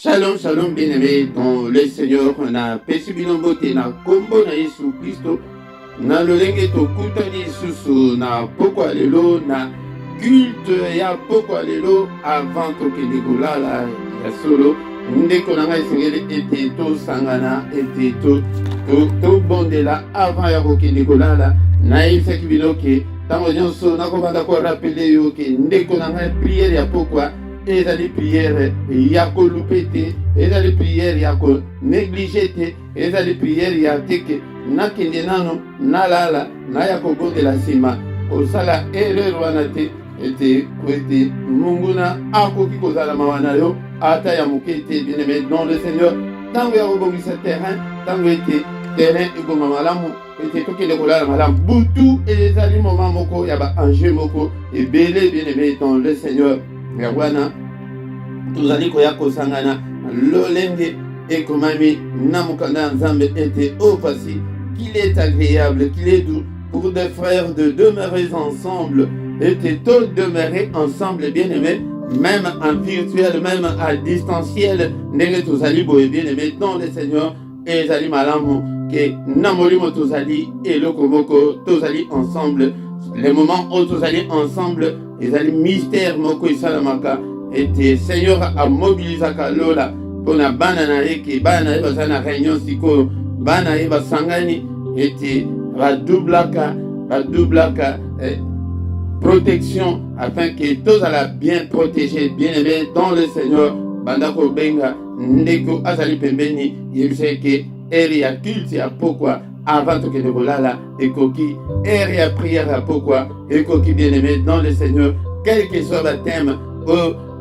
Shalom, shalom, bien-aimés dans le Seigneur. On a péché binombote na kombo na Yesu Christo. Na lolenge to kutani susu na poko alelo na culte ya poko alelo avant to kedekolala ya solo. Ndeko na ngai sengeli ete to sangana ete to bondela avant ya kedekolala na isaki binoke. Tango nyonso nakobanda ko rappeler yo ke ndeko na ngai prière ya pokwa ezali prière ya kolupe te, ezali prière ya ko néglige te, ezali prière ya teke nakende nano nalala na ya kobondela nsima kosala erreur wana te ete kwete munguna akoki kozala mawa na yo ata ya moke te. Bien-aimé dans le Seigneur, ntango ya kobongisa terrain, ntango ete terrain ekoma malamu ete tokende kolala malamu butu ezali moment moko ya baenjeu moko ebele. Bien-aimé dans le Seigneur, wana tozali koya kosangana lolenge ekomami na mokanda ya nzambe ete o voici qu'il est agréable, qu'il est doux pour des frères de demeurer ensemble, ete to demeurer ensemble. Bien-aimé, même en virtuel, même à distanciel, ndenge tozali boye. Bien-aimé dans le Seigneur, ezali malamu ke na molimo tozali eloko moko tozali ensemble. Les moments où tozali ensemble ezali mystère moko esalamaka ete Seigneur a mobilisé lola pona bana na eke bana baza na réunion siko bana e basangani ete badoublaka protection afin que tous alla bien protégés. Bien-aimés dans le Seigneur, bandako benga ndeko azali pembeni yebise ke eri ya culte ya pokwa avant que de volala ekoki eri ya prière ya pokwa ekoki. Bien-aimés dans le Seigneur, quel que soit le thème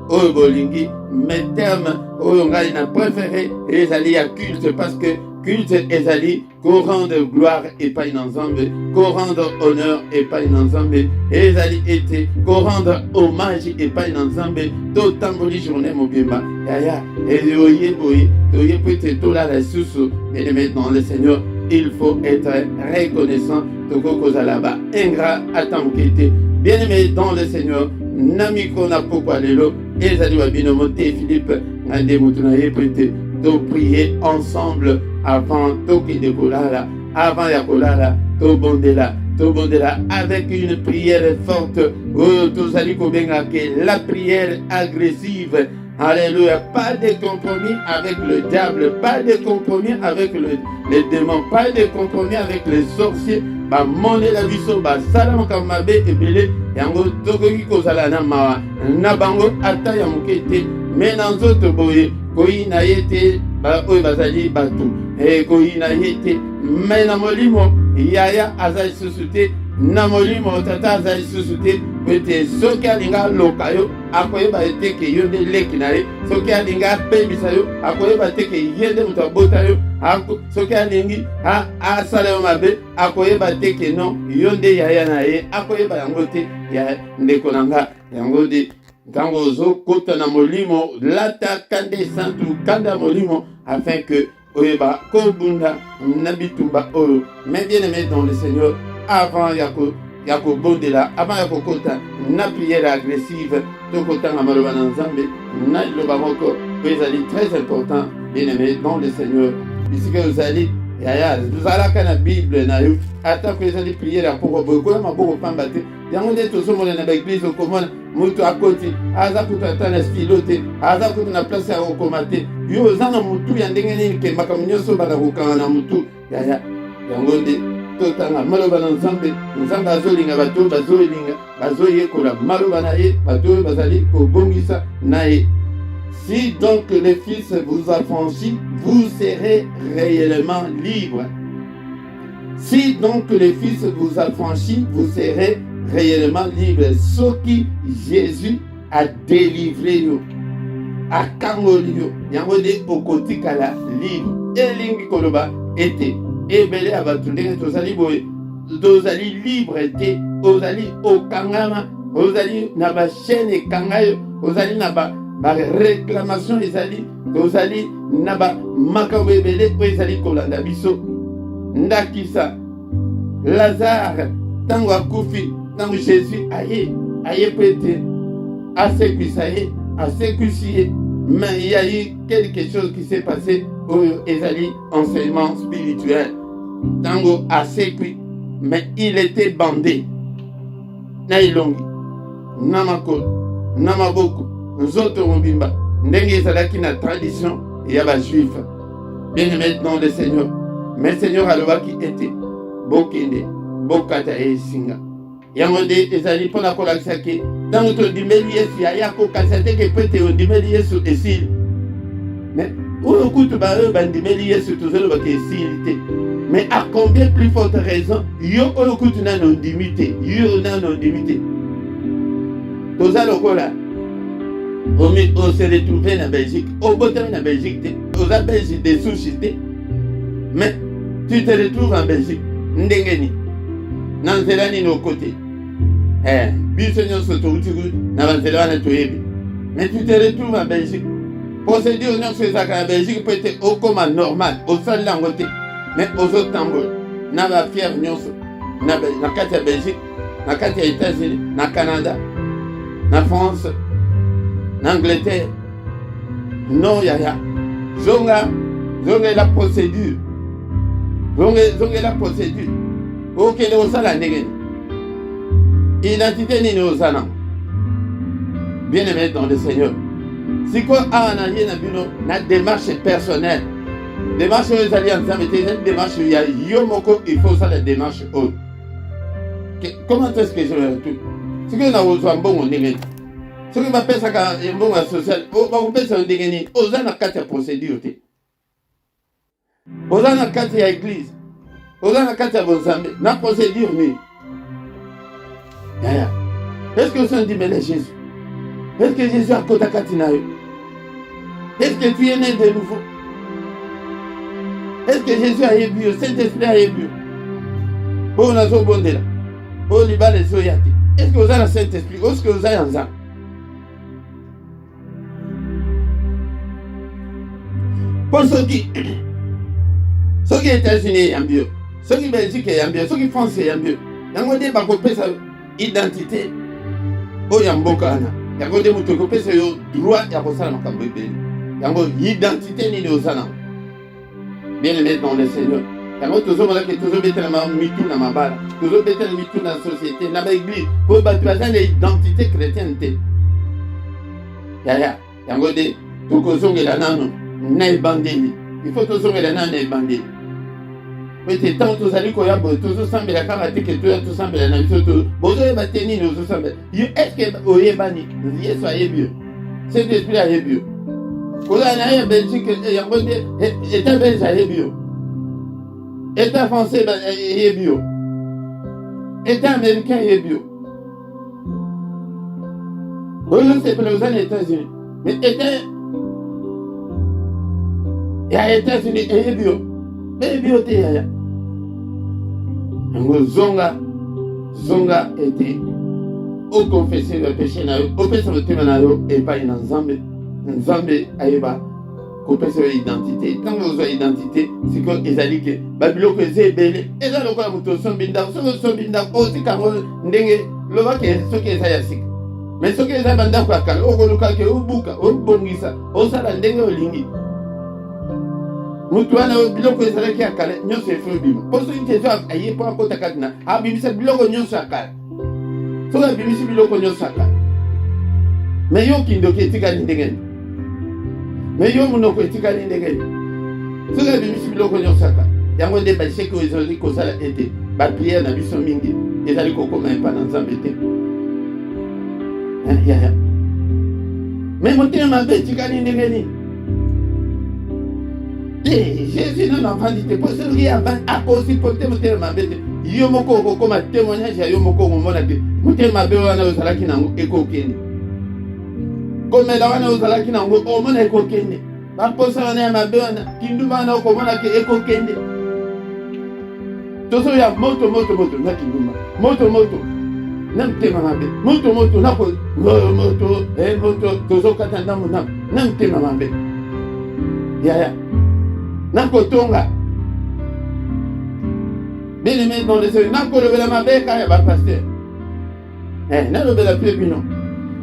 au bolingi, mes termes au ngai na préféré ezali ya culte, parce que culte ezali ko rendre gloire et pas une ensemble, ko rendre honneur et pas une ensemble, ezali été ko rendre hommage et pas une ensemble. To tamboli journée mobimba yaya ezoye boye toye peut to la susu. Bien-aimé dans le Seigneur, il faut être reconnaissant toko kozalaba ingrat atamkete. Bien-aimé dans le Seigneur, namiko na pokwa lelo ezali wabino mote Philippe ngande mutunaye peut to prier ensemble avant toki de kolala, avant ya kolala to bondela avec une prière forte. Oh, tous allez kobenga que la prière agressive. Alléluia. Pas de compromis avec le diable, pas de compromis avec les démons, pas de compromis avec les sorciers. Ba monde la biso ba salama kamabe ebele yango tokoki kozala na mawa na bango ata ya mokete mais dans autres boye koyi na yete ba oyo bazali batu koyi na yete mais na molimo yaya azali susute na molimo tata azali susute pete soki alinga loka yo akoyeba ete ke yo nde leki na ye, soki alinga apembisa yo akoyeba ete ke ye nde moto abota yo, soki alingi asala yo mabe akoyeba ete ke non yo nde yaya na ye, akoyeba yango te ya ndeko na nga. Yango de ntango ozokota na molimo lata kande santu kanda molimo afin que oyeba kobunda na bitumba oyo. Mais bien-aimé dans le Seigneur, avant yako bondela, avant yako kota na prière agressive tokota na maloba na nzambe na loba moko ezali très important. Bien-aimé dans le Seigneur, bisika ozali yaya tozalaka na Bible na yo ata ko ezali prière ya poko bokola maboko pamba te yango nde tozomona na baeglise okomona mutu akoti aza kutu ata na stilo te, aza kutu na place ya kokoma te, yo oza na mutu ya ndenge nini ke makambo nyonso bana kokanga na mutu yaya. Yango nde totanga maloba na nzambe azolinga bato bazoyekola maloba na ye bato bazali kobongisa na ye. Si donc le Fils vous affranchit, vous serez réellement libre. Si donc le Fils vous affranchit, vous serez réellement libre. Ce qui Jésus a délivré nous, a kangoli yo, yango de okotikala libre. Elingi koloba ete ebele abatundenge tozali boye, tozali libre te, ozali okangama, ozali na ba chaîne ekangayo, ozali na ba réclamation ezali, ozali na ba makambo ebele po ezali kolanda biso. Ndakisa Lazare tango akufi, tango Jésus aye pete asekwisa ye, asekwisi ye mais il y a eu quelque chose qui s'est passé au ezali enseignement spirituel. Tango a sécu, mais il était bandé. Nailongi, Namako, Namaboko, Nzoto Mbimba, Ndenge ezalaki na tradition, il y a des juifs. Bien aimé dans le Seigneur. Mais le Seigneur a le qui était. Bokende, Bokata et Singa. Yamode ezali pona kolakisa ke dans notre dimeli yesu ya ko kasate ke pete o dimeli yesu esil. Mais au kutu ba bandimeli yesu tozelo ba ke esilité. Mais à combien plus forte raison yo o kutu na non dimité, yo na non dimité. Tozalo kola. On s'est retrouvé en Belgique, au bottom en Belgique, aux Belgiques des sous-cités. Mais tu te retrouves en Belgique, Ndengeni, Nanzelani nos côtés. Bissonio Sotoutigu, Navanzelana Toyebi. Mais tu te retrouves en Belgique. Procéder au nom de la Belgique peut être au coma normal, au sol d'Angoté. Mais aux autres tambours, Nava fier Nyonso, Nakatia Belgique, Nakatia États-Unis, na Canada, na France. L'Angleterre, non, yaya. Zonga la procédure. Zonga la procédure. Ok, les osala negen. Identité ni osana. Bien aimé dans le Seigneur. Si quoi a analysé na démarche personnelle. Démarche aux alliances, c'est une démarche il y a yomoko, il faut ça la démarche haute. Comment est-ce que je le retrouve? C'est que nous avons un bon negen. Ce qui va faire ça quand un bon social, on va vous faire un dégainer. Aux ans à 4 procédures. Aux ans à 4 église. Aux ans à 4 Bozambe. La procédure, mais. Est-ce que c'est dit, mais Jésus? Est-ce que Jésus a côté Katinayo? Est-ce que tu es né de nouveau? Est-ce que Jésus a ébu? Saint-Esprit a ébu? Pour la Zobondela. Pour les balles Zoyati. Est-ce que vous avez le Saint-Esprit? Est-ce que vous avez un zan? Pour ceux qui États-Unis sont mieux, ceux qui Belgique sont mieux, ceux qui France sont mieux. Il y a des gens qui ont une identité. Il y a des gens qui ont un droit de faire il y a une identité ni de Zana. Bien aimé dans le Seigneur. Il y a toujours des gens qui ont ma balle, toujours des gens qui ont dans la société, dans l'église, pour bâtir l'identité chrétienne. Il y a des gens qui ont Nail bandeli. Il faut toujours les nains bandeli. Mais c'est tant que vous allez quoi, toujours semble la karaté que tout semble la même chose. Vous avez battu nous semble. Est-ce que vous avez banni? Vous y soyez mieux. C'est l'esprit à mieux. Vous avez un Belgique et un bon État belge à mieux. État français est mieux. État américain est mieux. Vous c'est pour les États-Unis. Mais État il y a les États-Unis et les bio. Mais les bio, il y a. Zonga était au confessé le péché, au péché le témoin et pas une ensemble. Ensemble, aïba, qu'on peut sur l'identité. Quand vous avez l'identité, c'est que les alliés que Babylone que c'est belé. Et là, le quoi, vous sont binda, sont binda, aussi quand vous n'engagez le va que ce qui est ayasik. Mais ce qui est abandonné, au Goluka, au Buka, au Bongisa, au Salandé, au Lingi. Mutuana biloko ezalaki akala nyonso efobima poso intezo aye po akota kadina abimisa biloko nyonso akala soki abimisi biloko nyonso akala me yo kindoki etikali ndenge me yo monoko etikali ndenge soki abimisi biloko nyonso akala yango nde basheki oyo ezali kosala ete bapriere na biso mingi ezali kokoma epa na nzambe te me motema mabe etikali ndenge nini. Jésus n'a pas dit que pour ceux qui ont aussi porté mon thème à bête, Yomoko comme un témoignage à Yomoko Monate, mon thème à Béwana aux Alakinango et Kokeni. Comme la Wana aux Alakinango, au Mona et Kokeni. Ma posa na ma Béwana, Kindumana au Komana et Kokeni. Tout ça y a moto, Nakinduma, moto. Nam thème à bête, moto, Nako, moto, Tozo Katandam, Nam thème à bête. Yaya. Nakotonga. Bien aimé dans les yeux. Nako le la mabe quand il va passer. N'a le bel appui non.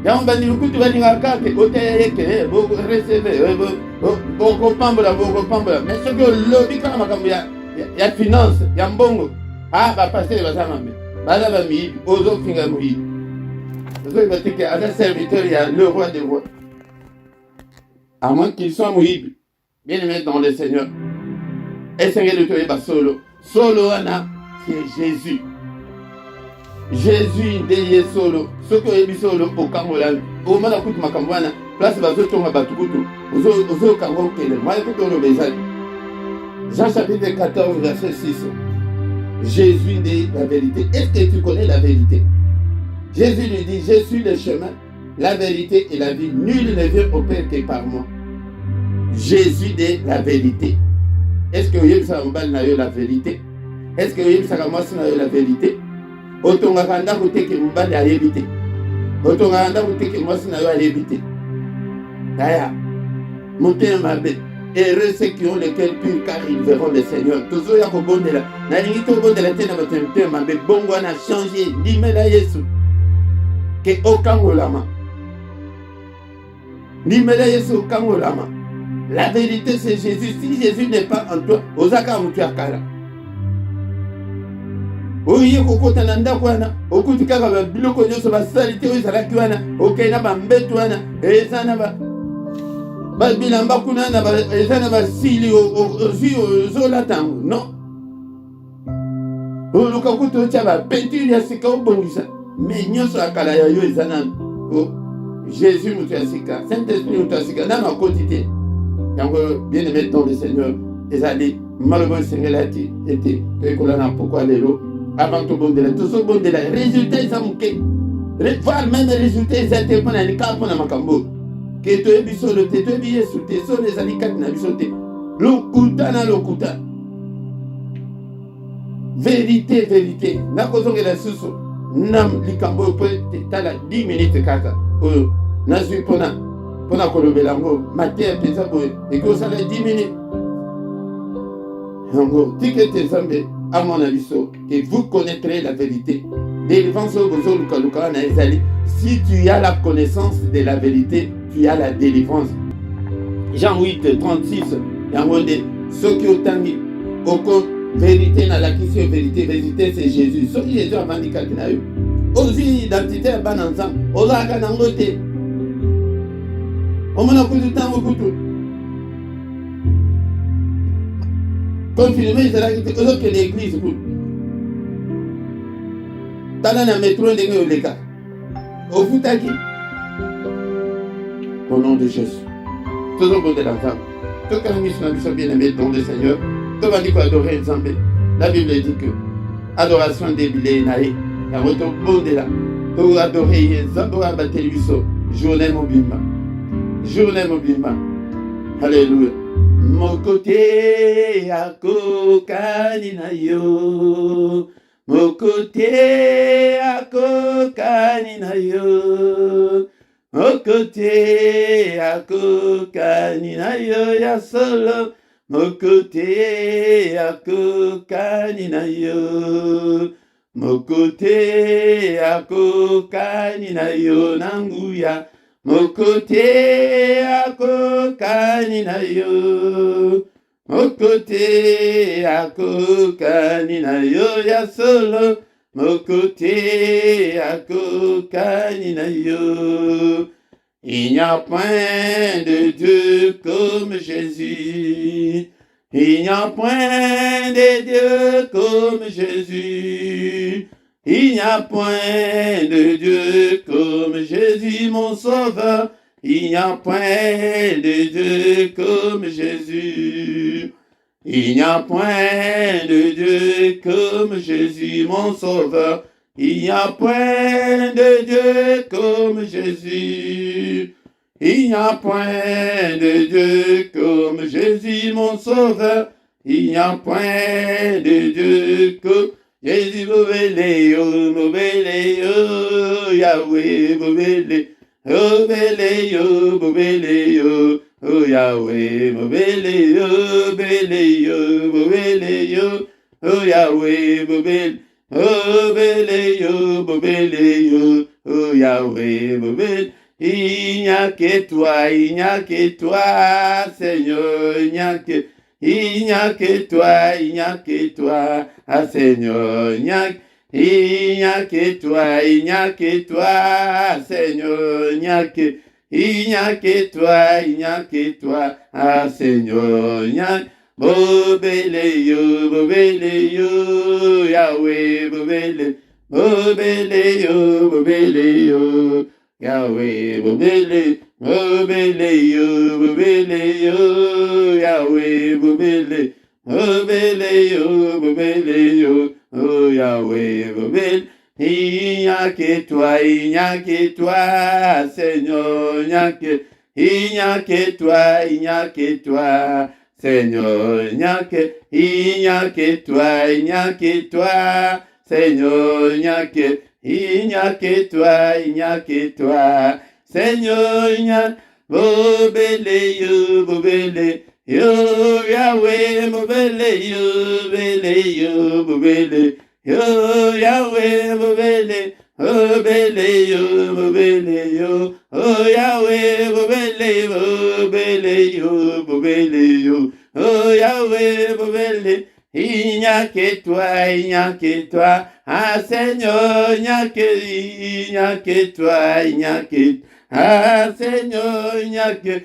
yango bandimi kutu balingaka ke oteya ye ke boreceve bokopambola mais soki olobi kaka makambo ya finance ya mbongo bapastere baza mabe baza bamiyibi ozofinga moyibi ozoyeba te ke aza serviteur ya le roi des rois à moins qu'il soit moyibi bien aimé dans le Seigneur esengeli toyeba solo wana c'est Jésus nde ye solo soki oyebi solo okangolami omona kutu makambo wana place bazotonga bato kutu ozokanga okele mwana kutu oloba ezali Jean chapitre 14 verset 6 Jésus nde la vérité. Est-ce que tu connais la vérité? Jésus lui dit, je suis le chemin, la vérité et la vie. Nul ne vient au Père que par moi. Jésus nde la vérité. Est-ce que vous avez la vérité? Est-ce que vous avez la vérité? Otongaka ndako te ke mobali ayebi te, otongaka ndako te ke mwasi na yo ayebi te. Taya motema mabe, heureux ceux qui ont le cœur pur car ils verront le Seigneur. Tozoya kobondela nalingi tobondela te na motema mabe, bongo wana changer ndimela Yesu ke okangolama, ndimela Yesu okangolama. La vérité c'est Jésus. Si Jésus n'est pas en toi, ozaka mutu akala. Oye kokota na ndako wana okuti kaka babiloko nyonso basali te oyo ezalaki wana okei na bambeto wana eza na babilamba kuna eza na basili ozwi ozolata yango non oluka kutu otya bapeinture ya sika obongisa mais nyonso ya kala ya yo eza na Jésus moto ya sika Saint-Esprit moto ya sika nano akoti te yango bien aimé dans le Seigneur ezali maloba esengelaki ete toyekolana pourquoi lelo avant tout bon de la résultat ils ont voir même les résultats ils étaient pour les cas pour la makambo que tu es biso le te tu es bien sous tes sons les alicat na biso te lokuta na lokuta vérité na kozonga la susu nam likambo peut tala 10 minutes kaka na suis pona kolobela ngo matin pesa boy et que ça la 10 minutes ngo tikete zambe à mon avis, et vous connaîtrez la vérité. Si tu as la connaissance de la vérité, tu as la délivrance. Jean 8, 36, il y a ceux qui ont dit, vérité n'a la question vérité c'est Jésus. Ce qui Jésus a vendu quelqu'un. Aussi, identité est bonne ensemble. On a un angoté. On m'a dit du temps au couteau. Confirmé, c'est là que l'église. Dans le métro, il y a des cas. Au foot, au nom de Jésus. Tout le monde de l'enfant. Tout le monde est bien aimé dans le Seigneur. Tout le monde dit adorer ensemble. La Bible dit que adoration des bilets naïs. Il y a un bon de là. Tout adorer ensemble. Abattre lui so. Journée mobile. Alléluia. Mon côté à kokani yo, mon côté à kokani yo, mon côté à kokani yo ya solo, mon côté à kokani yo, mon côté à kokani yo nanguya. Mon côté à kokani na yo, mon côté à kokani na yo ya solo, mon côté à kokani na yo. Il n'y a point de Dieu comme Jésus, il n'y a point de Dieu comme Jésus. Il n'y a point de Dieu comme Jésus mon sauveur. Il n'y a point de Dieu comme Jésus. Il n'y a point de Dieu comme Jésus mon sauveur. Il n'y a point de Dieu comme Jésus. Il n'y a point de Dieu comme Jésus mon sauveur. Il n'y a point de Dieu comme Jésus, Yahweh, Mobile, oh Yahweh, Mobile, oh Yahweh, Mobile, oh Yahweh, bobele. Il n'y a que toi, il n'y a que toi, Seigneur, il n'y a que toi, il n'y a que toi, ah Seigneur, il n'y a que toi, il n'y a que toi, Seigneur, il n'y a que toi, il n'y a que toi, ah Seigneur, il n'y a bobele yo, Yahweh, bobele yo, Yahweh, bobele yo, Yahweh, bobele yo, oh Yahweh, bobele. Il n'y a que toi, il n'y a que toi, Seigneur, il n'y a que toi, il n'y a que toi, Seigneur, il n'y a que toi, il n'y a que toi, Seigneur, il n'y a que toi, il n'y a que toi, Seigneur, il n'y a bobele yo, Yahweh, bobele yo, bobele yo, Yahweh, bobele yo, oh Yahweh, bobele yo, oh Yahweh, bobele. Il n'y a que toi, il n'y a que toi, ah Seigneur, il n'y a que toi, il n'y a que, ah Seigneur, il n'y a que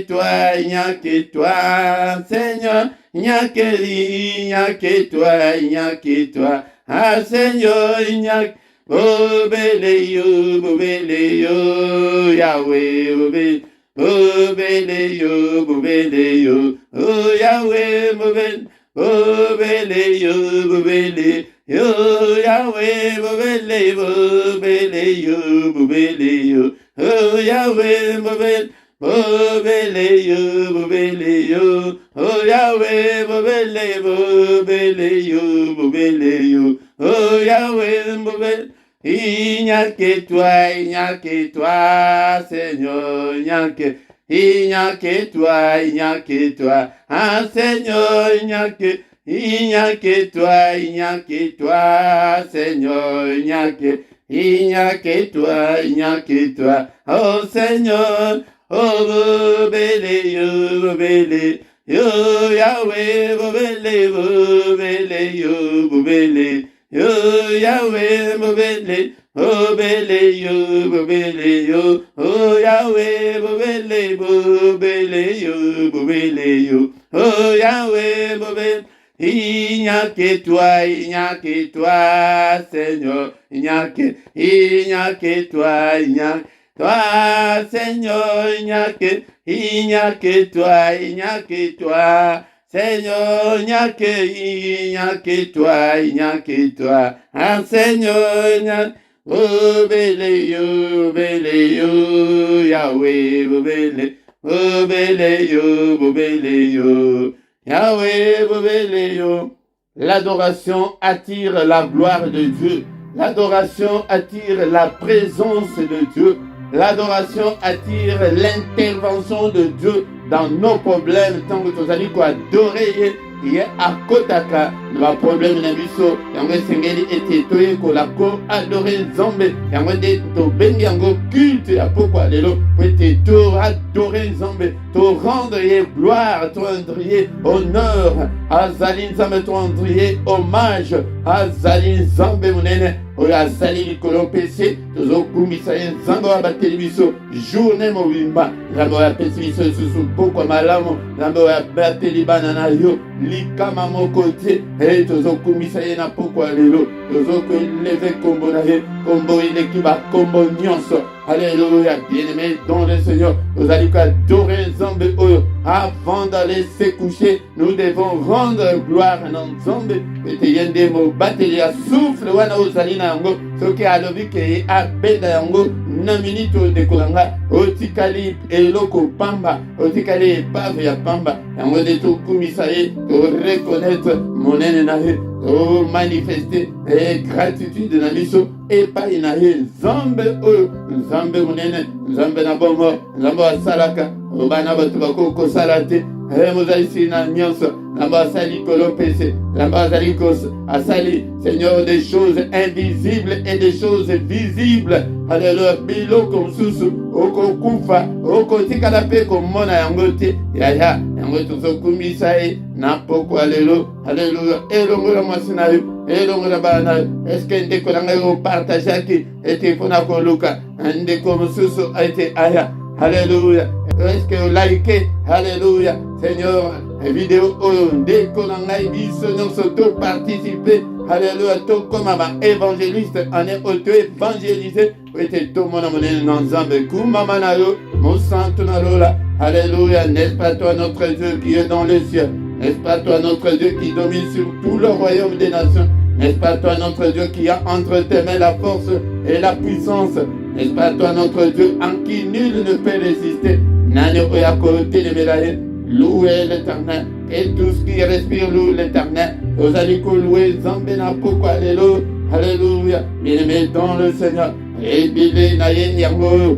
toi, il n'y a que toi, Seignor, il n'y a que toi, il n'y a que toi, ah Seigneur, il n'y a que bobele yo, Yahweh, bobele yo, oh Yahweh, bobele yo, Yahweh, bobele yo, oh Yahweh, bobele yo, oh Yahweh, bobele yo, oh Yahweh, bobele. Il n'y a que toi, il n'y a que toi, Seigneur, il n'y a que toi, il n'y a que toi, ah Seigneur, il n'y a que toi, il n'y a que toi, Seigneur, il n'y a que toi, il n'y a que toi, oh Seigneur, oh bobele yo, Yahweh, bobele yo, Yahweh, bobele yo, oh Yahweh, bobele yo, oh Yahweh, bobele. Il n'y a que toi, il n'y a que toi, Seigneur, il n'y a que toi, il n'y a toi, Seigneur, il n'y a que toi, il n'y a que toi. Seigneur, il n'y a que toi, il n'y a que toi. Ah, Seigneur, il n'y a bobele yo, Yahweh, bobele yo, Yahweh, bobele yo. L'adoration attire la gloire de Dieu. L'adoration attire la présence de Dieu. L'adoration attire l'intervention de Dieu dans nos problèmes. Tant que tu as dit quoi adorer, il y a à kotaka le problème na biso. Yango sengeli ete toye ko la ko adorer Nzambe. Yango de to bengi yango culte ya pourquoi lelo ete to adorer Nzambe, to rendre gloire, to rendre honneur. Azali Nzambe, to rendre hommage. Azali Nzambe munene. Oya azali likolo pese tozokumisa Nzambe wa bateli biso journée mobimba. Nzambe wa pesi biso susu pourquoi malamu. Nzambe wa bateli bana na yo likama moko te. Tozokumisa ye na pourquoi lelo tozokeleve kombo na ye, kombo ileki ba kombo nyonso. Alléluia, bien-aimé dans le Seigneur, nous allons adorer Nzambe oyo. Avant d'aller se coucher, nous devons rendre gloire à Nzambe. Ete yende mo bateli ya souffle wana ozali na yango, soki alobi ke abenda yango na minute de kolanga, otikali eloko pamba, otikali epave ya pamba, yango de to kumisa ye, to reconnaître monene na ye, to manifester gratitude na biso epai na ye Nzambe oyo. Nzambe munene, Nzambe na bomo, Nzambe asalaka, obana bato bakoko salate, Mosaïsi na nyonso, Lamba Sali Kolopese, Lamba Sali Kos, Asali, Seigneur, des choses invisibles et des choses visibles. Alléluia, biloko msusu, oko kufa, oko tikalape komona yangote, yaya, yangote sokumisa na poko alléluia, elongola mwasinayo, elongola bana, eske ndeko nangayo partajaki, ete pona koluka, ndeko msusu ete aya, alléluia, est-ce que like, alléluia, Seigneur, vidéo ndeko nangayo biso nyonso to participer, alléluia, to comme un évangéliste, en est auto-évangélisé, ete to mona monene nanzambe, kumama nayo, mon santo nalola, alléluia, n'est-ce pas toi notre Dieu qui est dans le ciel? N'est-ce pas toi notre Dieu qui domine sur tout le royaume des nations? N'est-ce pas toi notre Dieu qui a entre tes mains la force et la puissance? N'est-ce pas toi notre Dieu en qui nul ne peut résister? Nani oyakote le médaille, louez l'Éternel, et tout ce qui respire loue l'Éternel. Vous allez louer Zambena pourquoi alléluia, bien-aimé dans le Seigneur. Et bilé naye yango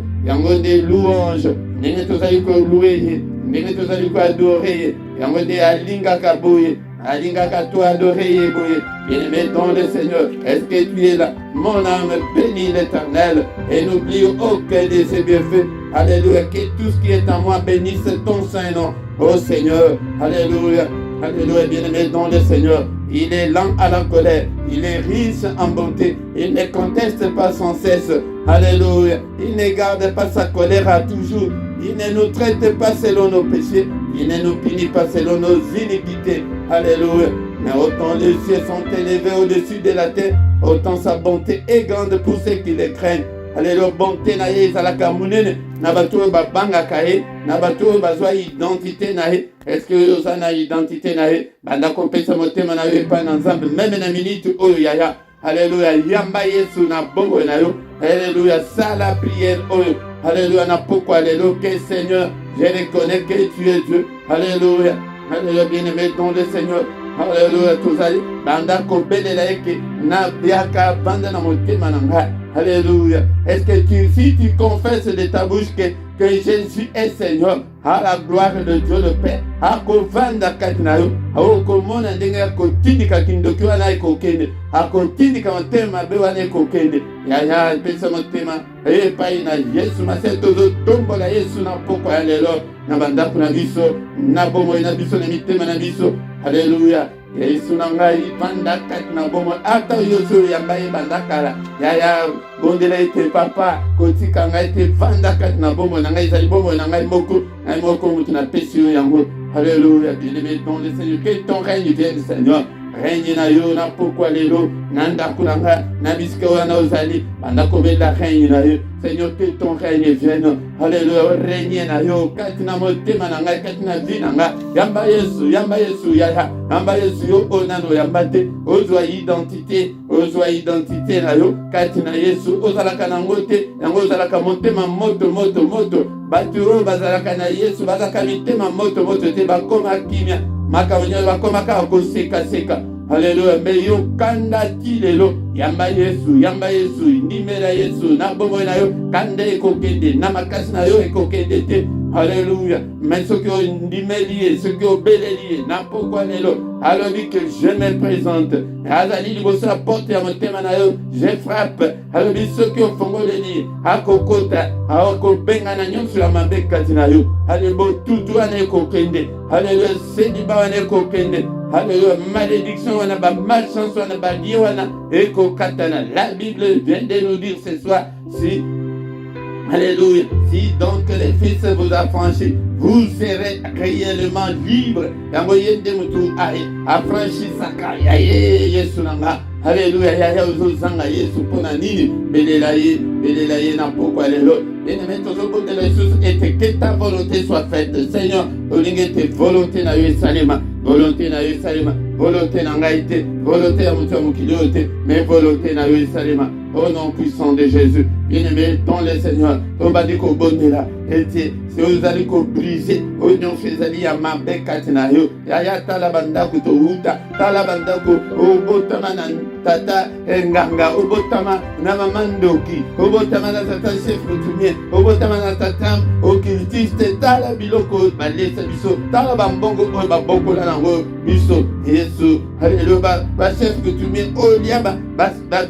des louanges. N'est-ce pas allez louer? Ndenge tozali adorer, yango de alinga kaboye, alinga kato adorer boye. Bien-aimé dans le Seigneur, est-ce que tu es là? Mon âme bénit l'Éternel et n'oublie aucun de ses bienfaits. Alléluia, que tout ce qui est en moi bénisse ton Saint-Nom. Oh Seigneur, alléluia, alléluia, bien-aimé dans le Seigneur. Il est lent à la colère, il est riche en bonté, il ne conteste pas sans cesse. Alléluia, il ne garde pas sa colère à toujours. Il ne nous traite pas selon nos péchés, il ne nous punit pas selon nos iniquités. Alléluia. Mais autant les cieux sont élevés au-dessus de la terre, autant sa bonté est grande pour ceux qui les craignent. Alléluia, bonté na ye ezalaka munene na bato oyo babangaka ye, na bato oyo bazwa identité na ye. Est-ce que oza na identité na ye? Banda kopesa motema na yo epai na Nzambe meme na minute oyo yaya. Alléluia, yamba Yesu na bongo na yo. Alléluia, sala prière oyo. Alléluia, na pourquoi alléluia, que Seigneur, je reconnais que tu es Dieu. Alléluia, alléluia, bien-aimé dans le Seigneur. Alléluia, tozali banda kobelela eke na biaka banda na motema na ngai. Alléluia. Est-ce que si tu confesses de ta bouche que Jésus est Seigneur, à la gloire de Dieu le Père, à kovanda katinayo, à okomona ndenge kotindika kindoki wana ekokende, à kotindika motema be wana ekokende. Yaya pesa motema epai na Yesu masetozo tombola Yesu na poko ya lelo na bandako na biso na bomo na biso na mitema na biso. Alléluia. Yesu na ngai banda kat na bomo ata yoso ya ngai banda kala yaya bondela ete papa kotika ngai te banda kat na bomo na ngai zali bomo na ngai moko mutu na pesi yango. Alléluia, bien-aimé dans le Seigneur, que ton règne vienne, Seigneur. Règne na yo na pourquoi lelo nanda kulanga na biska wana ozali banda kobela règne na yo. Seigneur, que ton règne vienne. Alléluia, règne na yo kati na motema na ngai kati na vie na ngai. Yamba Yesu yaya yamba Yesu yo onano yamba te ozwa identité na yo kati na Yesu ozalaka na ngote yango ozalaka motema moto batu oyo bazalaka na Yesu bazalaka mitema moto te bakoma kimia makaonyo bakoma kaka koseka. Alléluia, mais yo kanda ti lelo yamba Yesu ndimela Yesu na bomo na yo kanda ekokende na makasi na yo ekokende te. Alléluia, mais ce que ndimeli ce que obeleli na pourquoi lelo alobi que je me présente azali liboso la porte ya motema na yo je frappe alobi ce que ofongoleli akokota akobenga na nyonso ya mabe kati na yo. Alléluia, tutu wana ekokende. Alléluia, sediba wana ekokende. Alléluia, malédiction wana ba malchance wana ba lié wana ekokatana. La Bible vient de nous dire ce soir si alléluia, si donc les fils vous affranchissent, vous serez réellement libres. Yamoyende mutu affranchi sakaya Yesu nanga. Alléluia, yaya uzozanga Yesu pona nini belela ye na pourquoi lelo. Bien-aimé toujours de Jésus et que ta volonté soit faite. Seigneur, olinge te volonté na yo salema. Volonté na yo salema. Volonté na ngai te, volonté ya mutu mukili te, mais volonté na yo salema. Au nom puissant de Jésus, bien-aimé dans le Seigneur, on va dire qu'au bonheur là, et si vous allez briser, au nom de Jésus, ya mabe katina yo, ya talabanda kuto uta, talabanda ko, o botamana tata nganga obotama na mama ndoki obotama na tata chef coutumier obotama na tata occultiste tala biloko balesa biso tala bambongo oyo babokola nango biso Yesu alléluia ba chef coutumier olia ba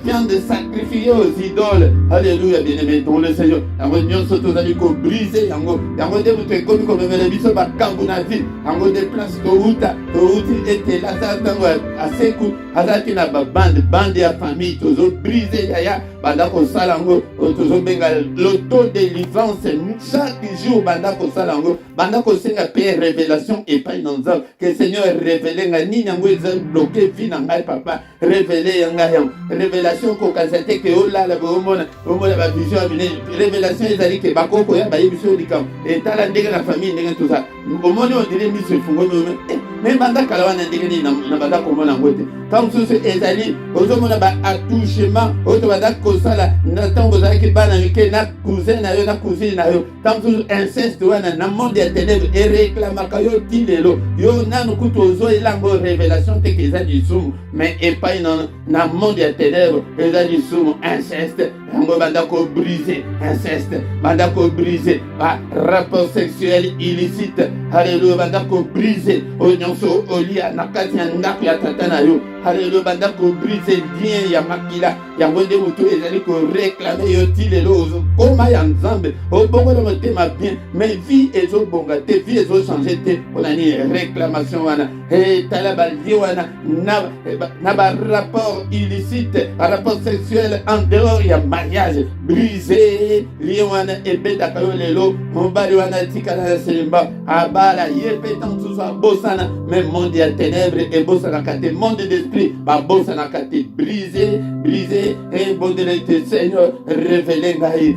viande sacrifiée aux idoles alléluia bien-aimé dans le Seigneur yango nyonso tozali ko briser yango nde moto ekomi komemela biso bakambu na vie yango de place touti ete Lazare ntango aseku azalaki na bande ya famille tozo briser yaya banda kosala yango tozobenga l'autodélivrance chaque jour banda kosala yango banda kosenga mpe révélation epai na nzambe que Seigneur révélé nga nini yango eza bloqué vie na ngai papa révélé yanga yango révélation kokanisa te ke olala omona bavision ya minene révélation ezali ke bakoko ya bayebi biso likambo etala ndenge na famille ndenge toza omoni odire miso efungomi me banda kala wana ndenge nini na banda komona yango te ka mosusu ezali ozomona ba-attouchement oyo tobanda kosala na ntango ozalaki bana mike na cousin na yo na cousine na yo ka mosusu inceste wana na monde ya ténèbre ereklamaka yo ti lelo yo nanu kutu ozoyelango révélation te ke eza lisumu mais epai na monde ya ténèbre eza lisumu inceste yango banda kobrise inceste banda kobrise ba rapport sexuel illicite alléluia banda kobrise oyo nyonso olia na kati ya ndako ya tata na yo alléluia banda kobrise lien ya makila yango nde motu ezali koreklame yo ti lelo ozokoma ya nzambe obongola motema bien mais vie ezobonga te vie ezochange te mpona nini réclamation wana tala balie wana na barapport illicite barapport sexuel en dehors ya mariage brise lie wana ebetaka yo lelo mobali wana tikala na selemba abala ye mpe ntango mosusu abosana mais monde ya ténèbre ebosanaka te monde d'esprit babosanaka te brise ebondela ete Seigneur révélé ngai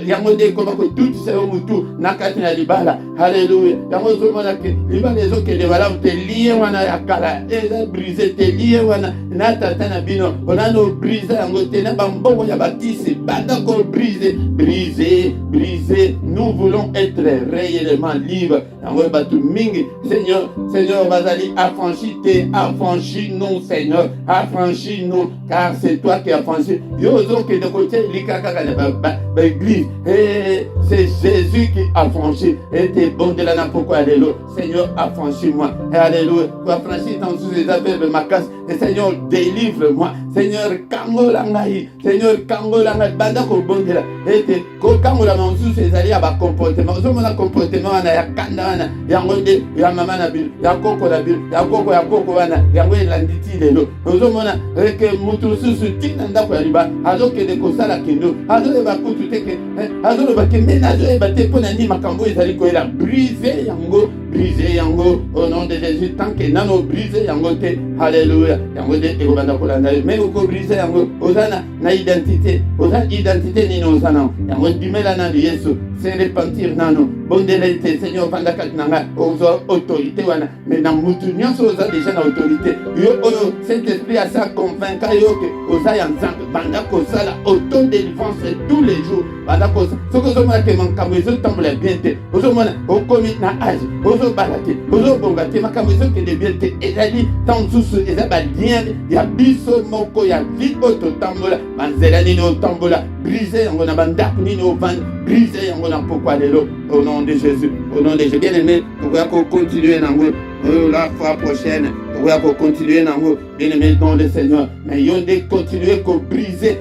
yango nde ekoma kotutisa yo mutu na kati na libala halleluya yango ozomona ke libala ezokende malamu te lie wana ya kala eza brise te lie wana na tata na bino onano brise yango te na bambongo ya bakisi banda ko brise nous voulons être réellement libres yango bato mingi Seigneur bazali affranchis-nous Seigneur affranchis-nous car c'est toi qui affranchis yo ozokende kotia likakaka na église c'est Jésus qui affranchit et t'es bon de la pourquoi alléluia Seigneur affranchis-moi alléluia tu affranchis dans tous les affaires de ma casse et Seigneur délivre-moi Seigneur kangola ngai banda ko bondela ete ko kangola mosusu ezali ya comportement ozomona comportement wana ya kanda wana yango nde ya mama na bino ya koko na bino ya koko wana yango elanditi lelo ozomona ke mutu susu tina ndako ya liba azokende kosala kendo azoyeba kutu teke azoloba ke mena azoyeba te mpona nini makambo ezali koyela brise yango au nom de Jésus tant que nano brise yango te alléluia yango nde ekobanda kolanda yo mais oko brise yango ozana na identité nini ozana yango ndimela nano Yesu se repentir nano bondela ete Seigneur vanda kati na nga ozwa autorité wana mais na mutu nyonso oza déjà na autorité yo oyo Saint-Esprit asa convaincre yo ke oza ya nzambe banda kosala autodélivrance tous les jours banda kosala soki ozomona ke makambo ezotambola bien te ozomona okomi na age ozobala te ozobonga te makambo ezokende bien te ezali ntango mosusu eza balien ya biso moko ya vie oyo totambola banzela nini otambola brise yango na bandako nini ovandi brise yango na pokwa lelo au nom de Jésus bien aimé tokoya kocontinue nango la fois prochaine tokoya kocontinue nango bien aimé dans le Seigneur mais yo nde continuer ko briser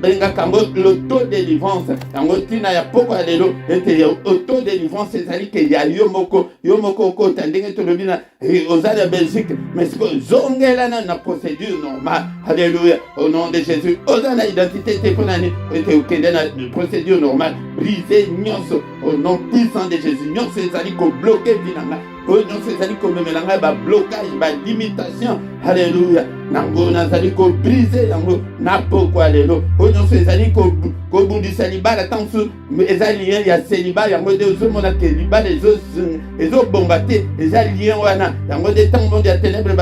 bengaka yango l'autodélivrance yango ntina ya pokwa lelo ete ya autodélivrance ezali ke ya yo moko okota ndenge tolobi na oza na Belgique mais siko zongela na procédure normale alléluia au nom de Jésus oza na identité te mpona nini ete okende na procédure normale briser nyonso au nom puissant de Jésus nyonso ezali kobloke vi na ngai oyo nyonso ezali komemela ngai bablocage balimitation alléluia nango nazali kobrise yango na pokwa lelo oyo nyonso ezali kobundisa libala ntango eza lien ya seliba yango nde ozomona ke libala ezobonga te eza lien wana yango nde ntango monde ya ténèbre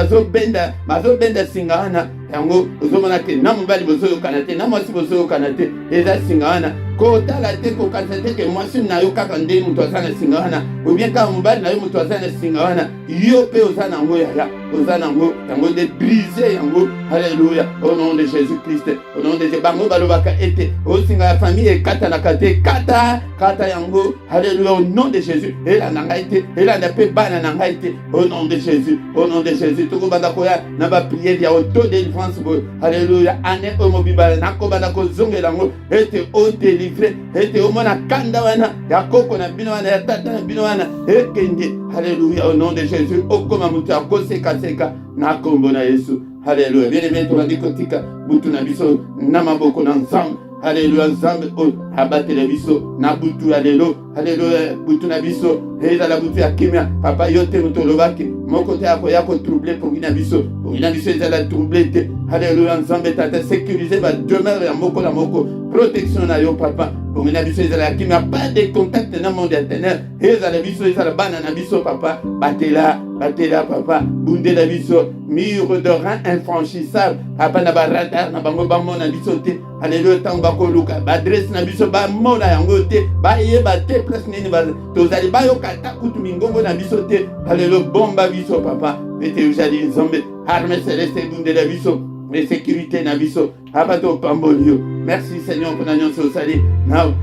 bazobenda singa wana yango ozomona ke na mobali bozoyokana te na mwasi bozoyokana te eza singa wana kotala te kokanisa te ke mwasi na yo kaka nde moto aza na singa wana ou bien kaka mobali na yo moto aza na singa wana yo mpe oza nango yaya Ozanango, yango de briser yango. Alléluia. Au nom de Jésus-Christ. Au nom de Jésus. Bango balobaka ete. Osinga la famille et kata nakate. Kata yango. Alléluia. Au nom de Jésus. Et la nangaite. Et la nape bana nangaite. Au nom de Jésus. Au nom de Jésus. Toko bandakoya. Naba prier via auto délivrance. Alléluia. Ane omobibala. Nako bandako zonge lango. Ete o délivré. Ete o mona kanda wana. Yakoko na bino wana. Yatata na bino wana. Ekenge. Alléluia. Au nom de Jésus. Okoma mutu yako seka. Nakombo na Yesu. Alléluia. Bien-aimé, tu vas dire que butu na biso namaboko na nzambe. Alléluia. Nzambe abate na biso na butu alelo. Alléluia. Butu na biso eza la butu ya kimia. Papa yote mutolobaki moko te yako troubler pour ina biso. Pour ina biso eza la troubler te. Alléluia. Nzambe tata sécuriser ba demeure ya moko na moko. Protection na yo papa. Pour ina biso eza la kimia. Pas de contact na monde éternel. Eza la biso eza la bana na biso papa. Batela papa. Bunde la biso. Mur de rein infranchissable. Papa na ba radar na bango ba mona biso te. Alléluia. Tango ko luka. Ba adresse na biso ba mona yango te. Ba yeba te place nini ba. Tozali ba yo kata kutu mingongo na biso te. Alléluia. Bomba biso papa. Ete ujali nzambe. Armée céleste bunde la biso. Mais sécurité na biso. Abato pambolio. Merci Seigneur pour l'agneau sali. Now.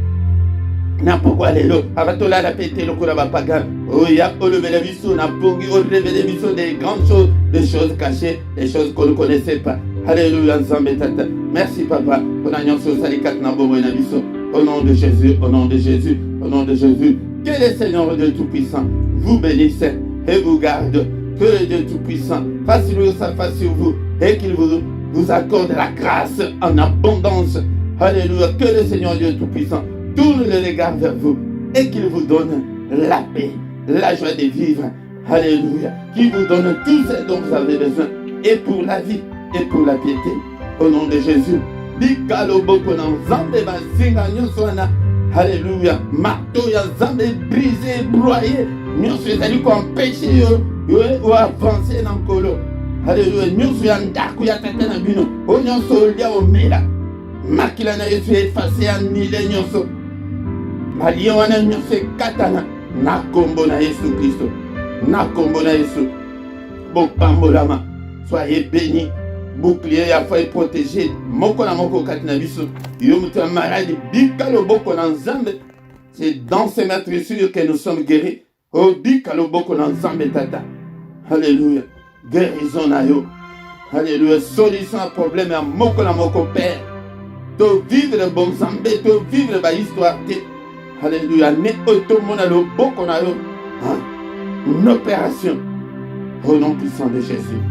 Pourquoi les lots abato la pété le kura bapaga. Oh ya o lever la biso na pongi o révéler biso des grandes choses, des choses cachées, des choses qu'on ne connaissait pas. Alléluia nzambe tata. Merci papa pour l'agneau sali kat na bomo na biso. Au nom de Jésus, au nom de Jésus, au nom de Jésus. Que le Seigneur Dieu Tout-Puissant vous bénisse et vous garde. Que le Dieu Tout-Puissant fasse lui sa face sur vous et qu'il vous accorde la grâce en abondance. Alléluia. Que le Seigneur Dieu Tout-Puissant tourne le regard vers vous et qu'il vous donne la paix, la joie de vivre. Alléluia. Qu'il vous donne tout ce dont vous avez besoin et pour la vie et pour la piété. Au nom de Jésus. Alléluia. Marteau ya zambe brisé, broyé. Nyonso ezali ko empêcher yo avancer dans kolo. Alléluia. Nyonso ya ndako ya tata na bino. O nyonso lia omela. Makila na Yesu effacé annulé nyonso. Malia wana nyonso katana na kombo na Yesu Kristo. Na kombo na Yesu. Bon pambolama. Soyez bénis. Bouclier ya foi protégé. Moko na moko katina biso. Yo mutu malade bikalo boko na nzambe. C'est dans ces matricures que nous sommes guéris. Oh bikalo boko na nzambe tata. Alléluia. Guérison na yo. Alléluia. Solution à problème à moko na moko père. To vivre le bon nzambe, to vivre ba histoire te. Alléluia. Ne otomona lo boko na yo. Une opération. Au nom puissant de Jésus.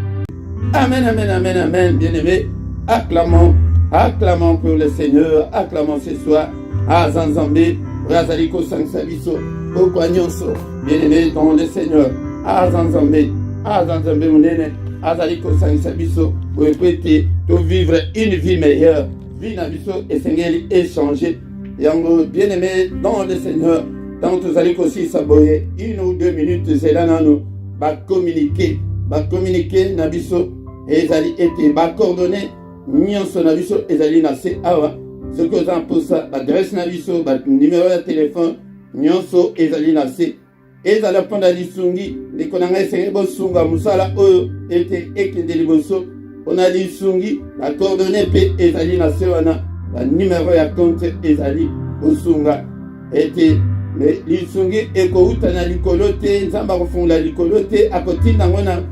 Amen, amen, amen, amen. Bien-aimés, acclamons pour le Seigneur, acclamons ce soir. Zanzambe, Razaliko Sansabiso, Okwanyonso, bien-aimés dans le Seigneur. Zanzambe, Mounene, Azaliko Sansabiso, pour répéter, pour vivre une vie meilleure. Vie Nabiso et Seigneur échanger. Yango, bien-aimés dans le Seigneur, tant que vous allez aussi s'abonner, 1 ou 2 minutes, c'est là, nous, communiquer Nabiso. Ezali été coordonné nyonso na biso ezali na se awa ce que vous en pour ça adresse na biso numéro de téléphone nyonso ezali na se ezala panda lisungi likonanga esenge bosunga musala oyo ete ekende liboso ona lisungi la coordonnée pe ezali na se wana la numéro ya compte ezali bosunga ete mais lisungi ekouta na likolo te nzamba kofunga likolo te akotinda ngona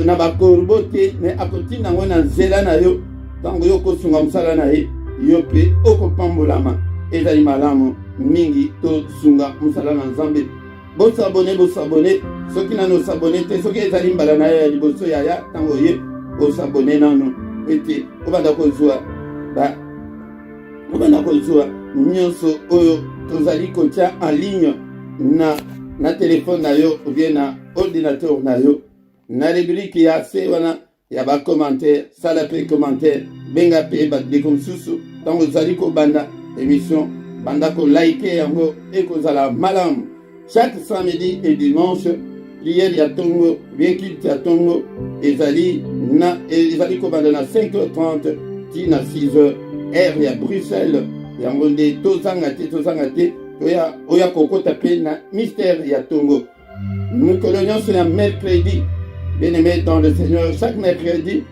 na bakorbo te me akotinda ngo na nzela na yo tango yo kosunga mosala na ye yo mpe okopambolama ezali malamu mingi tosunga mosala na nzambe bosabone soki nano osabone te soki ezali mbala na yo ya liboso yaya tango ye osabone nano ete obanda kozwa nyonso oyo tozali kotia en ligne na telefone na yo ou bien na ordinateur na yo. Na rubrique ya se wana ya ba commentaire sala pe commentaire benga pe ba de comme susu tango zali ko banda émission banda ko like yango e ko zala malam chaque samedi et dimanche prière ya tongo bien qu'il ya tongo ezali ko banda na 5h30 tina 6h heure ya Bruxelles yango de tozanga te oya kokota pe na mystère ya tongo nous colonions sur la mercredi Bien-aimés dans le Seigneur, chaque mercredi,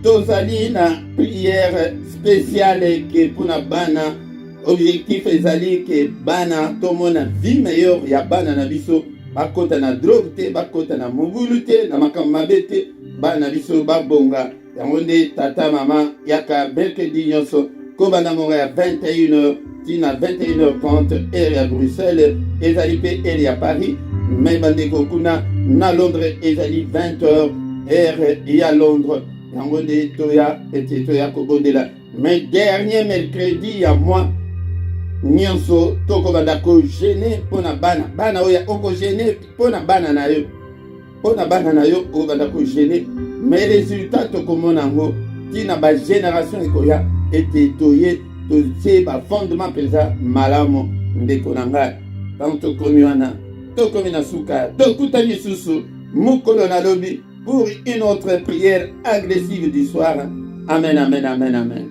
tozali na prière spéciale que pour na bana. Objectif ezali que bana tomona vie meilleure ya bana na biso bakota na drogue te, bakota na mobulu te, na makambo mabe te, bana biso babonga. Yango nde tata mama yaka mercredi nyonso kobanda moko ya 21h tina 21h30 heure ya Bruxelles, ezali pe heure ya Paris. Mais bandeko kuna na Londres ezali 20h heure ya Londres. Yango nde toya ete toya kobondela. Mais dernier mercredi ya mois nyonso tokobanda ko gêner pona bana oya oko gêner pona bana na yo, pona bana na yo okobanda ko gêner. Mais résultat tokomona ngo tina ba génération ekoya ete toye totie ba fondement peza malamu ndeko na ngai. Donc tokomi wana tokomi na suka tokutani susu mukolo na lobi pour une autre prière agressive du soir. Amen, amen, amen, amen.